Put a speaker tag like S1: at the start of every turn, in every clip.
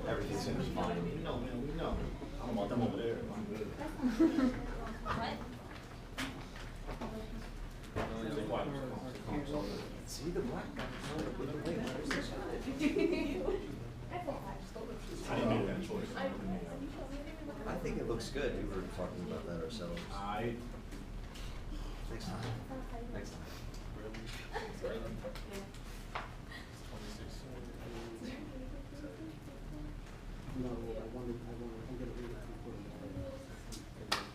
S1: Everything's gonna be fine.
S2: We know, man, we know. I don't want them over there. I'm good.
S3: What?
S2: Stay quiet.
S1: See the black guy.
S2: I didn't make that choice.
S1: I think it looks good. We were talking about that ourselves. Next time. Next time.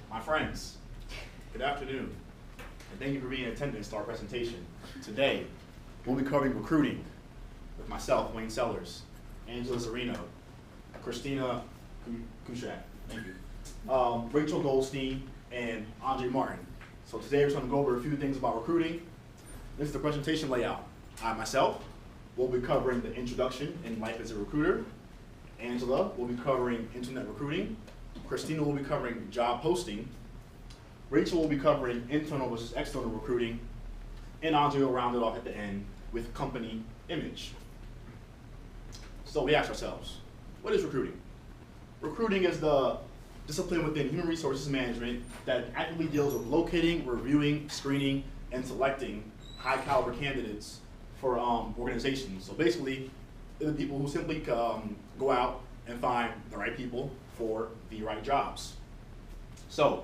S2: My friends, good afternoon, and thank you for being in attendance to our presentation. Today, we'll be covering recruiting with myself, Wayne Sellers, Angela Zarino, Christina Kushak, thank you, Rachel Goldstein, and Andre Martin. So today we're going to go over a few things about recruiting. This is the presentation layout. I myself will be covering the introduction in life as a recruiter. Angela will be covering internet recruiting. Christina will be covering job posting. Rachel will be covering internal versus external recruiting. And Andre will round it off at the end with company image. So we ask ourselves, what is recruiting? Recruiting is the discipline within human resources management that actively deals with locating, reviewing, screening, and selecting high caliber candidates for organizations. So basically, they're the people who simply go out and find the right people for the right jobs. So,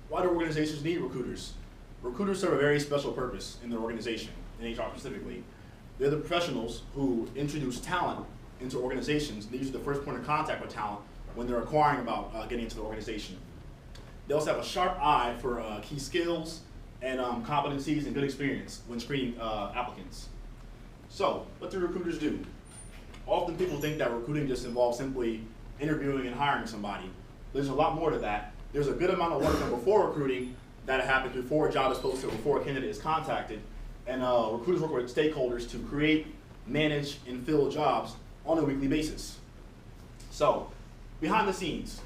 S2: why do organizations need recruiters? Recruiters serve a very special purpose in their organization, in HR specifically. They're the professionals who introduce talent into organizations. They're usually the first point of contact with talent when they're inquiring about getting into the organization. They also have a sharp eye for key skills and competencies and good experience when screening applicants. So, what do recruiters do? Often people think that recruiting just involves simply interviewing and hiring somebody. There's a lot more to that. There's a good amount of work done before recruiting that happens before a job is posted, before a candidate is contacted. And recruiters work with stakeholders to create, manage, and fill jobs on a weekly basis. So, behind the scenes,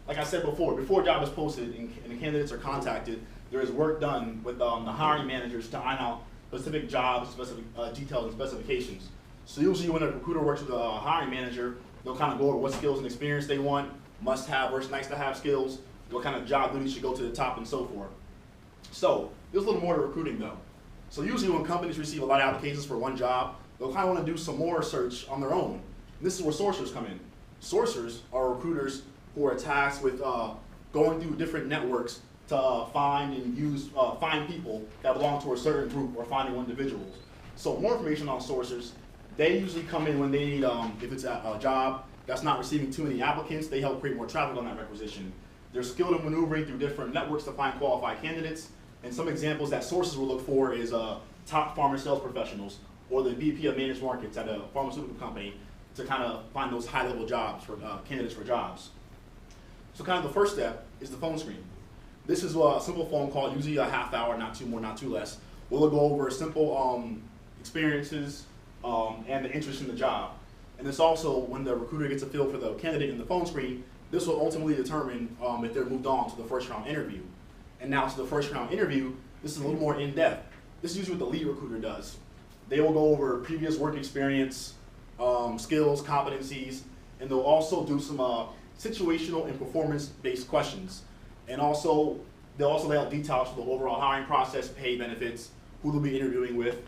S2: like I said before a job is posted and the candidates are contacted, there is work done with the hiring managers to iron out specific jobs, specific details and specifications. So usually when a recruiter works with a hiring manager, they'll kind of go over what skills and experience they want, must have versus nice to have skills, what kind of job duties should go to the top and so forth. So there's a little more to recruiting though. So usually when companies receive a lot of applications for one job, they'll kind of want to do some more research on their own. And this is where sourcers come in. Sourcers are recruiters who are tasked with going through different networks to find and find people that belong to a certain group or finding individuals. So more information on sourcers. They usually come in when they need, if it's a job that's not receiving too many applicants, they help create more traffic on that requisition. They're skilled in maneuvering through different networks to find qualified candidates. And some examples that sources will look for is top pharma sales professionals or the VP of managed markets at a pharmaceutical company to kind of find those high-level jobs for candidates for jobs. So kind of the first step is the phone screen. This is a simple phone call, usually a half hour, not too more, not too less. We'll go over simple experiences, and the interest in the job. And this also, when the recruiter gets a feel for the candidate in the phone screen, this will ultimately determine if they're moved on to the first round interview. And now to the first round interview, this is a little more in-depth. This is usually what the lead recruiter does. They will go over previous work experience, skills, competencies, and they'll also do some situational and performance-based questions. And also, they'll also lay out details for the overall hiring process, pay, benefits, who they'll be interviewing with.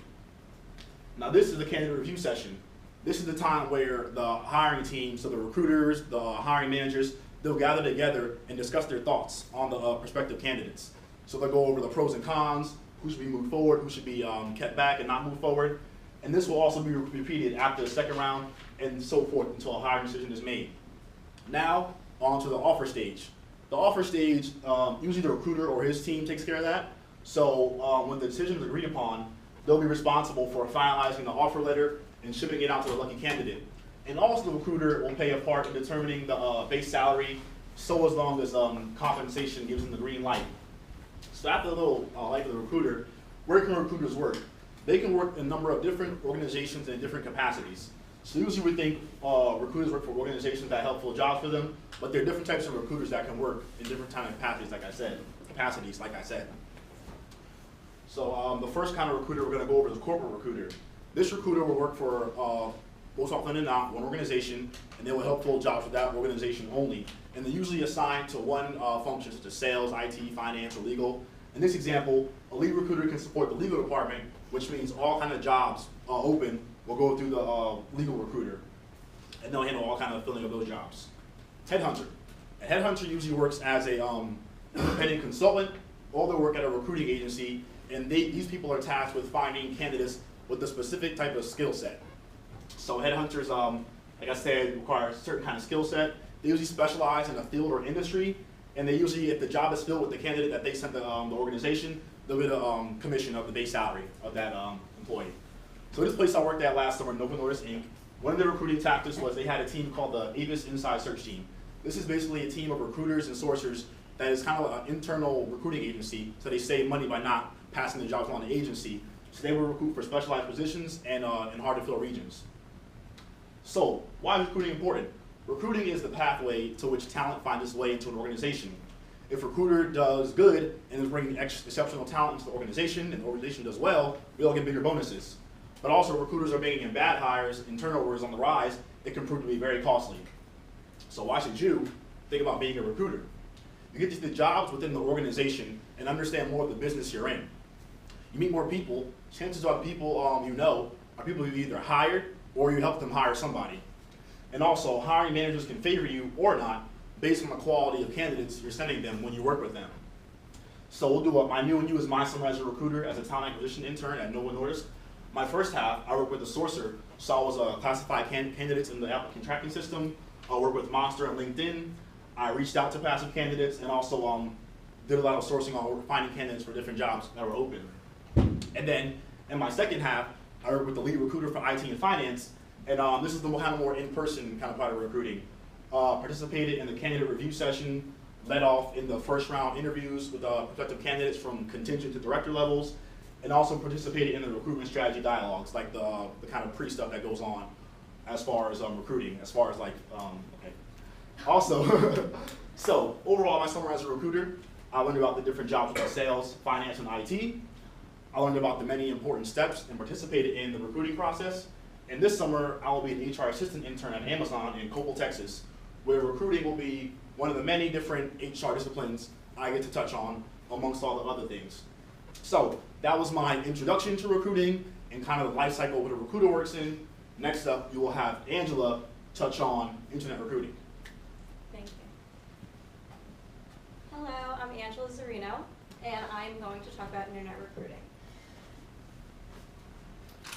S2: Now this is the candidate review session. This is the time where the hiring team, so the recruiters, the hiring managers, they'll gather together and discuss their thoughts on the prospective candidates. So they'll go over the pros and cons, who should be moved forward, who should be kept back and not moved forward. And this will also be repeated after the second round and so forth until a hiring decision is made. Now, on to the offer stage. The offer stage, usually the recruiter or his team takes care of that. So when the decision is agreed upon, they'll be responsible for finalizing the offer letter and shipping it out to the lucky candidate. And also the recruiter will play a part in determining the base salary, so as long as compensation gives them the green light. So after the little life of the recruiter, where can recruiters work? They can work in a number of different organizations in different capacities. So usually we think recruiters work for organizations that help fill jobs for them, but there are different types of recruiters that can work in different kind of capacities, like I said. So the first kind of recruiter we're going to go over is a corporate recruiter. This recruiter will work for most often than not, one organization, and they will help fill jobs with that organization only. And they're usually assigned to one function, such as sales, IT, finance, or legal. In this example, a lead recruiter can support the legal department, which means all kind of jobs open will go through the legal recruiter, and they'll handle all kind of filling of those jobs. Headhunter. A headhunter usually works as a independent consultant, or they work at a recruiting agency, and these people are tasked with finding candidates with a specific type of skill set. So headhunters, like I said, require a certain kind of skill set. They usually specialize in a field or industry, and they usually, if the job is filled with the candidate that they sent the organization, they'll get a commission of the base salary of that employee. So this place I worked at last summer, Novo Nordisk Inc., one of their recruiting tactics was they had a team called the Avis Inside Search Team. This is basically a team of recruiters and sourcers that is kind of an internal recruiting agency, so they save money by not passing the jobs on to the agency. So they will recruit for specialized positions and in hard-to-fill regions. So, why is recruiting important? Recruiting is the pathway to which talent finds its way into an organization. If a recruiter does good and is bringing exceptional talent into the organization, and the organization does well, we all get bigger bonuses. But also, recruiters are bringing in bad hires and turnover is on the rise. It can prove to be very costly. So why should you think about being a recruiter? You get to see the jobs within the organization and understand more of the business you're in. You meet more people, chances are the people you know are people you've either hired or you help them hire somebody. And also, hiring managers can favor you or not based on the quality of candidates you're sending them when you work with them. So we'll do what I knew and you as my summer as a recruiter as a talent acquisition intern at Novo Nordisk. My first half, I worked with a sourcer, so I was classified candidates in the applicant tracking system. I worked with Monster and LinkedIn. I reached out to passive candidates and also did a lot of sourcing on finding candidates for different jobs that were open. And then in my second half, I worked with the lead recruiter for IT and finance, and this is the kind of more in-person kind of part of recruiting. Participated in the candidate review session, led off in the first round interviews with prospective candidates from contingent to director levels, and also participated in the recruitment strategy dialogues, like the kind of pre-stuff that goes on as far as recruiting, as far as like, okay. Also, so overall, my summer as a recruiter, I learned about the different jobs like sales, finance, and IT. I learned about the many important steps and participated in the recruiting process. And this summer, I will be an HR assistant intern at Amazon in Coppell, Texas, where recruiting will be one of the many different HR disciplines I get to touch on amongst all the other things. So that was my introduction to recruiting and kind of the life cycle what a recruiter works in. Next up, you will have Angela touch on internet recruiting.
S3: Thank you. Hello, I'm Angela Zarino, and I'm going to talk about internet recruiting.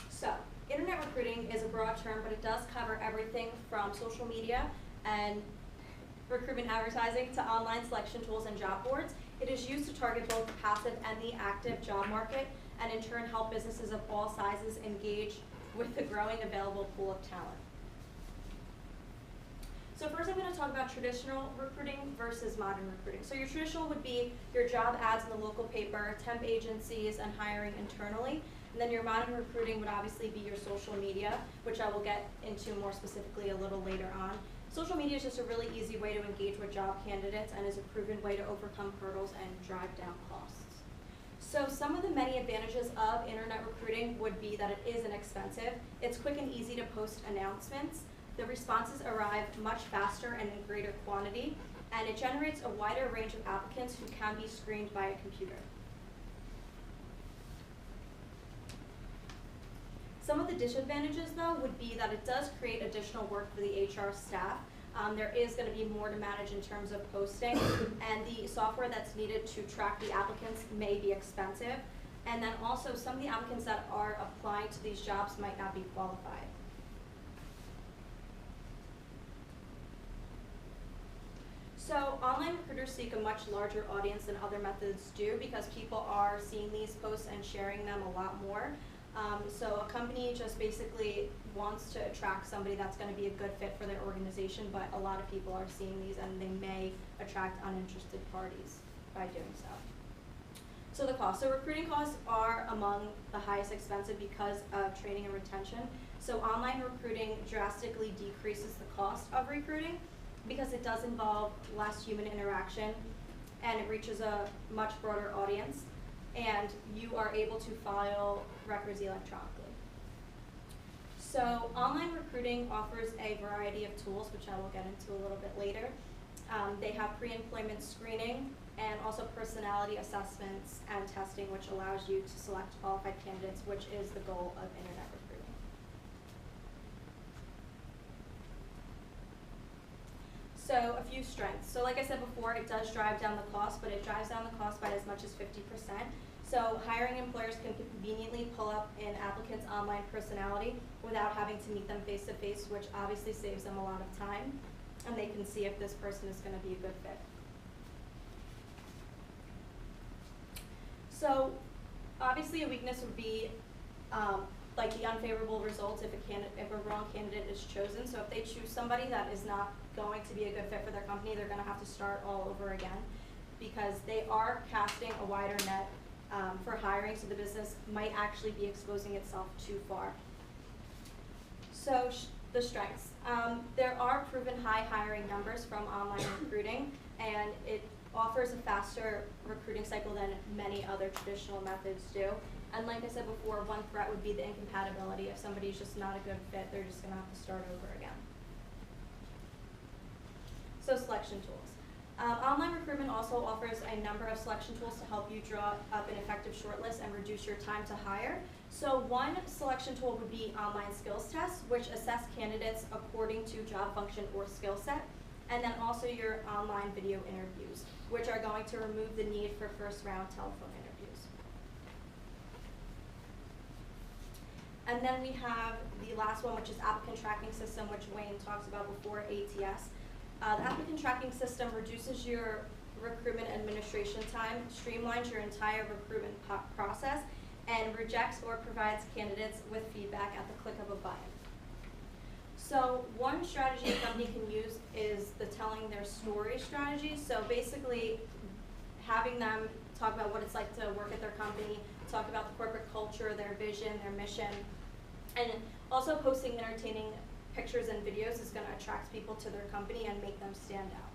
S3: So, internet recruiting is a broad term, but it does cover everything from social media and recruitment advertising to online selection tools and job boards. It is used to target both the passive and the active job market, and in turn help businesses of all sizes engage with the growing available pool of talent. So first I'm going to talk about traditional recruiting versus modern recruiting. So your traditional would be your job ads in the local paper, temp agencies, and hiring internally. And then your modern recruiting would obviously be your social media, which I will get into more specifically a little later on. Social media is just a really easy way to engage with job candidates and is a proven way to overcome hurdles and drive down costs. So some of the many advantages of internet recruiting would be that it is inexpensive, it's quick and easy to post announcements, the responses arrive much faster and in greater quantity, and it generates a wider range of applicants who can be screened by a computer. Some of the disadvantages, though, would be that it does create additional work for the HR staff. There is going to be more to manage in terms of posting, and the software that's needed to track the applicants may be expensive. And then also, some of the applicants that are applying to these jobs might not be qualified. So online recruiters seek a much larger audience than other methods do because people are seeing these posts and sharing them a lot more. So a company just basically wants to attract somebody that's going to be a good fit for their organization, but a lot of people are seeing these and they may attract uninterested parties by doing so. So the cost. So recruiting costs are among the highest expensive because of training and retention. So online recruiting drastically decreases the cost of recruiting because it does involve less human interaction and it reaches a much broader audience, and you are able to file records electronically. So online recruiting offers a variety of tools, which I will get into a little bit later. They have pre-employment screening and also personality assessments and testing, which allows you to select qualified candidates, which is the goal of internet recruiting. So a few strengths. So like I said before, it does drive down the cost, but it drives down the cost by as much as 50%. So hiring employers can conveniently pull up an applicant's online personality without having to meet them face to face, which obviously saves them a lot of time, and they can see if this person is going to be a good fit. So obviously a weakness would be like the unfavorable results if a wrong candidate is chosen. So if they choose somebody that is not going to be a good fit for their company, they're going to have to start all over again, because they are casting a wider net for hiring, so the business might actually be exposing itself too far. So the strengths. There are proven high hiring numbers from online recruiting, and it offers a faster recruiting cycle than many other traditional methods do. And like I said before, one threat would be the incompatibility. If somebody's just not a good fit, they're just going to have to start over again. So selection tools. Online recruitment also offers a number of selection tools to help you draw up an effective shortlist and reduce your time to hire. So one selection tool would be online skills tests, which assess candidates according to job function or skill set. And then also your online video interviews, which are going to remove the need for first round telephone interviews. And then we have the last one, which is applicant tracking system, which Wayne talks about before, ATS. The applicant tracking system reduces your recruitment administration time, streamlines your entire recruitment process, and rejects or provides candidates with feedback at the click of a button. So one strategy a company can use is the telling their story strategy. So basically having them talk about what it's like to work at their company, talk about the corporate culture, their vision, their mission, and also posting entertaining pictures and videos is going to attract people to their company and make them stand out.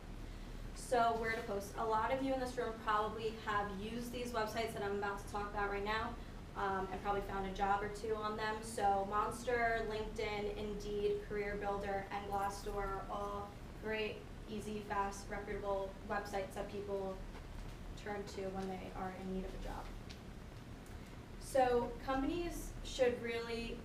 S3: So where to post? A lot of you in this room probably have used these websites that I'm about to talk about right now, and probably found a job or two on them. So Monster, LinkedIn, Indeed, Career Builder, and Glassdoor are all great, easy, fast, reputable websites that people turn to when they are in need of a job. So companies should really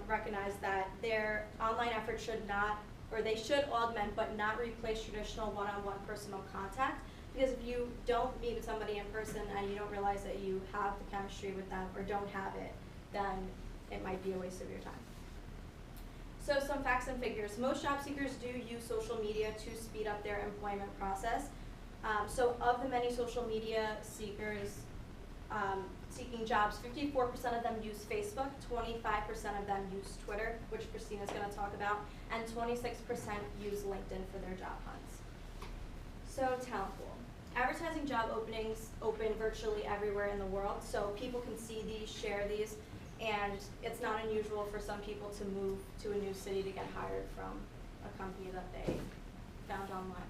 S3: recognize that their online efforts should not, or they should augment but not replace traditional one-on-one personal contact. Because if you don't meet with somebody in person and you don't realize that you have the chemistry with them or don't have it, then it might be a waste of your time. So some facts and figures. Most job seekers do use social media to speed up their employment process. So of the many social media seekers seeking jobs, 54% of them use Facebook, 25% of them use Twitter, which Christina's going to talk about, and 26% use LinkedIn for their job hunts. So talent pool. Advertising job openings open virtually everywhere in the world, so people can see these, share these, and it's not unusual for some people to move to a new city to get hired from a company that they found online.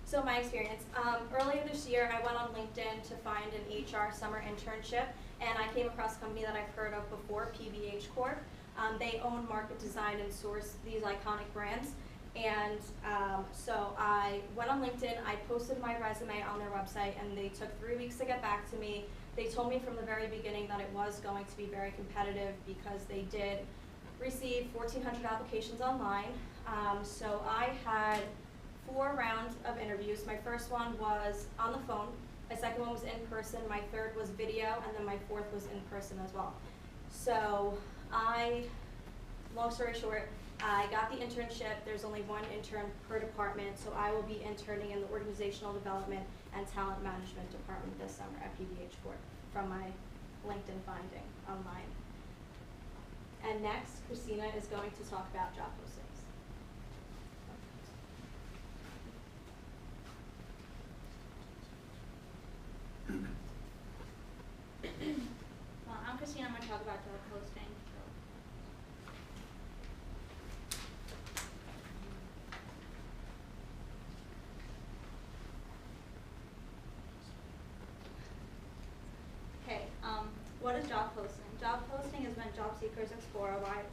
S3: So my experience, earlier this year I went on LinkedIn to find an HR summer internship, and I came across a company that I've heard of before, PVH Corp. They own, market, design, and source these iconic brands. And so I went on LinkedIn, I posted my resume on their website, and they took 3 weeks to get back to me. They told me from the very beginning that it was going to be very competitive because they did receive 1,400 applications online. So I had 4 rounds of interviews. My first one was on the phone, my second one was in person, my third was video, and then my fourth was in person as well. So long story short, I got the internship. There's only one intern per department, so I will be interning in the organizational development and talent management department this summer at PVH Corp from my LinkedIn finding online. And next, Christina is going to talk about job postings.
S4: Well, I'm Christina. I'm going to talk about job posting. is job posting? Job posting is when job seekers explore a wide